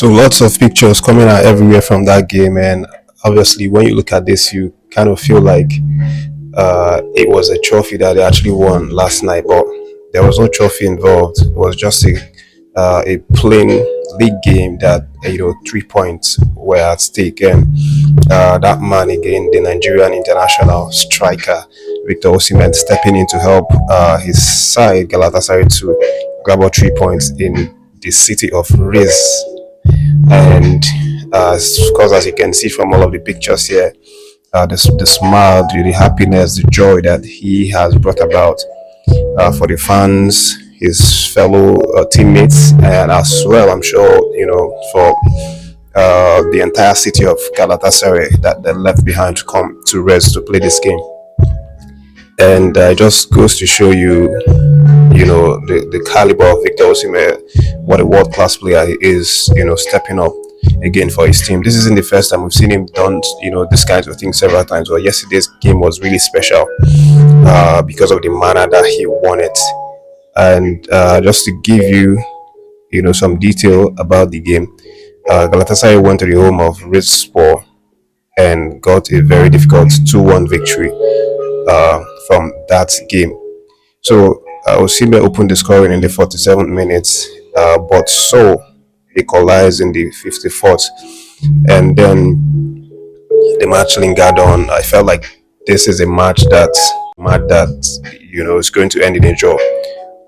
So lots of pictures coming out everywhere from that game, and obviously, when you look at this, you kind of feel like it was a trophy that they actually won last night, but there was no trophy involved. It was just a plain league game that 3 points were at stake, and that man again, the Nigerian international striker Victor OSIMHEN, stepping in to help his side Galatasaray to grab all 3 points in the city of Riz. And of course, as you can see from all of the pictures here, the smile, the happiness, the joy that he has brought about for the fans, his fellow teammates, and as well, I'm sure, for the entire city of Galatasaray that they left behind to come to rest to play this game. And it just goes to show you, the caliber of Victor Osimhen, what a world class player he is, stepping up again for his team. This isn't the first time we've seen him done, this kinds of things several times. But yesterday's game was really special because of the manner that he won it. And just to give you, some detail about the game, Galatasaray went to the home of Rizspor and got a very difficult 2-1 victory from that game. So Osimhen opened the scoring in the 47th minute, but so equalized in the 54th, and then the match lingered on. I felt like this is a match that is going to end in a draw.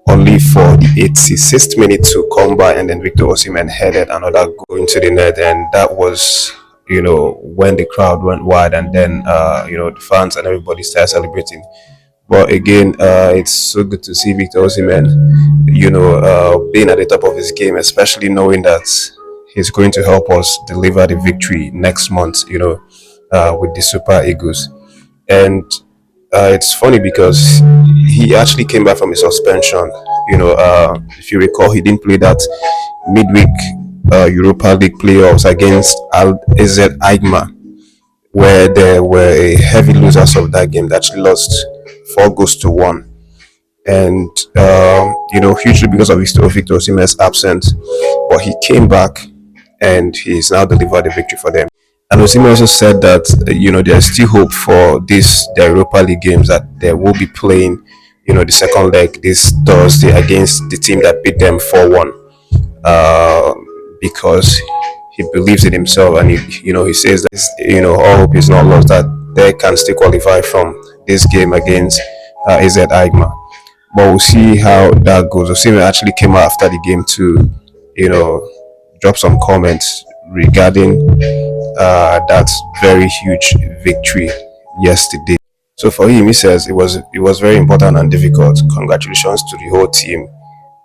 Only for the 86th minute to come by, and then Victor Osimhen headed another goal into the net, and that was when the crowd went wide, and then the fans and everybody started celebrating. But again, it's so good to see Victor Osimhen, being at the top of his game, especially knowing that he's going to help us deliver the victory next month, with the Super Eagles. And it's funny because he actually came back from a suspension. If you recall, he didn't play that midweek Europa League playoffs against AZ Alkmaar, where there were a heavy losers of that game. They actually lost 4-1, and hugely because of Victor Osimhen's absence. But he came back, and he's now delivered the victory for them. And Osimhen also said that there's still hope for the Europa League games, that they will be playing the second leg this Thursday against the team that beat them 4-1, because he believes in himself, and he says that all hope is not lost, that they can still qualify from this game against AZ Alkmaar. But we'll see how that goes. Osimhen actually came out after the game to drop some comments regarding that very huge victory yesterday. So for him, he says it was very important and difficult. Congratulations to the whole team.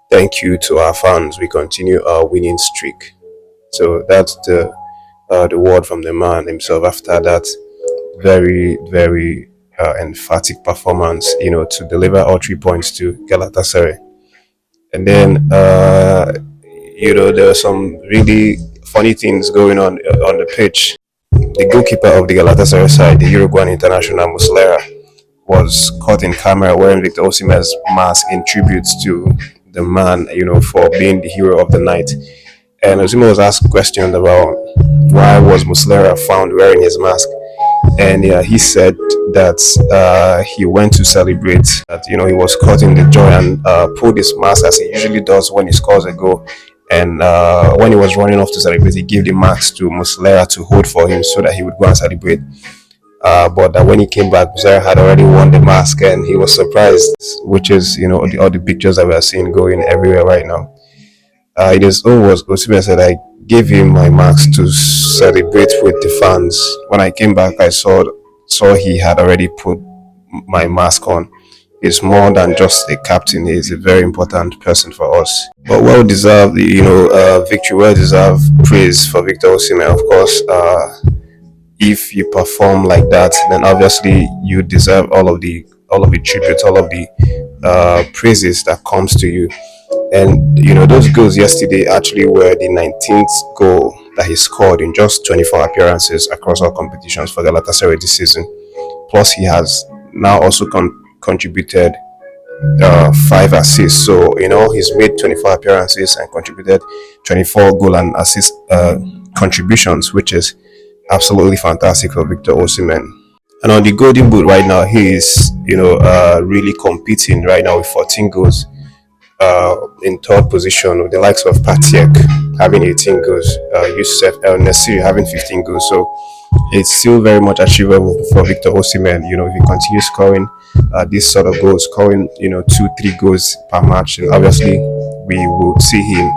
Thank you to our fans. We continue our winning streak. So that's the word from the man himself after that very, very emphatic performance, to deliver all 3 points to Galatasaray. And then, there are some really funny things going on the pitch. The goalkeeper of the Galatasaray side, the Uruguayan international Muslera, was caught in camera wearing Victor Osimhen's mask in tribute to the man, for being the hero of the night. And Osimhen was asked questions about why was Muslera found wearing his mask, and he said that he went to celebrate, that he was caught in the joy and pulled his mask as he usually does when he scores a goal. And when he was running off to celebrate, he gave the mask to Muslera to hold for him so that he would go and celebrate. But that when he came back, Muslera had already won the mask, and he was surprised, which is all the pictures that we are seeing going everywhere right now. In his own words, Osimhen said, "I gave him my mask to celebrate with the fans. When I came back, I saw he had already put my mask on. He's more than just a captain. He's a very important person for us." But well-deserved, victory, well-deserved praise for Victor Osimhen. Of course, if you perform like that, then obviously you deserve all of the tributes, all of the praises that comes to you. And those goals yesterday actually were the 19th goal that he scored in just 24 appearances across all competitions for Galatasaray this season. Plus, he has now also contributed 5 assists. So he's made 24 appearances and contributed 24 goal and assist contributions, which is absolutely fantastic for Victor Osimhen. And on the golden boot right now, he is really competing right now with 14 goals, in third position with the likes of Patiek having 18 goals, Yusuf El Nesiri having 15 goals. So it's still very much achievable for Victor Osimhen. If he continues scoring this sort of goals, scoring 2-3 goals per match, and obviously we will see him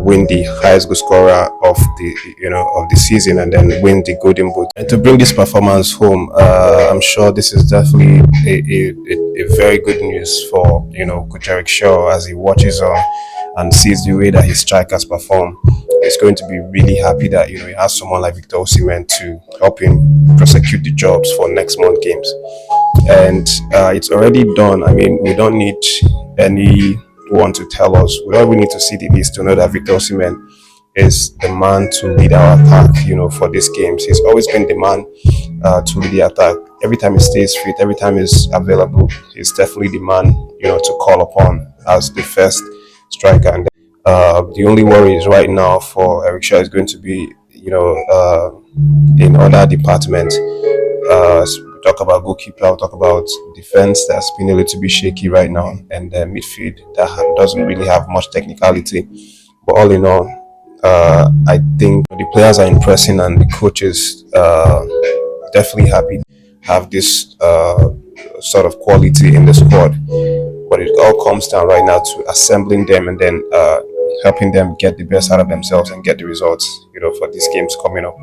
win the highest goal scorer of the season, and then win the golden boot. And to bring this performance home, I'm sure this is definitely a very good news for Coach Chelle as he watches on and sees the way that his strikers perform. He's going to be really happy that he has someone like Victor Osimhen to help him prosecute the jobs for next month games. And it's already done. I mean, we don't need anyone to tell us. We don't need to see the list to know that Victor Osimhen is the man to lead our attack, for these games. He's always been the man to lead the attack. Every time he stays fit, every time he's available, he's definitely the man, to call upon as the first striker. And the only worries right now for Eric Shaw is going to be, in other departments. We talk about goalkeeper, we'll talk about defense that's been a little bit shaky right now, and midfield that doesn't really have much technicality. But all in all, I think the players are impressing, and the coaches definitely happy to have this sort of quality in the squad. But it all comes down right now to assembling them and then helping them get the best out of themselves and get the results, for these games coming up.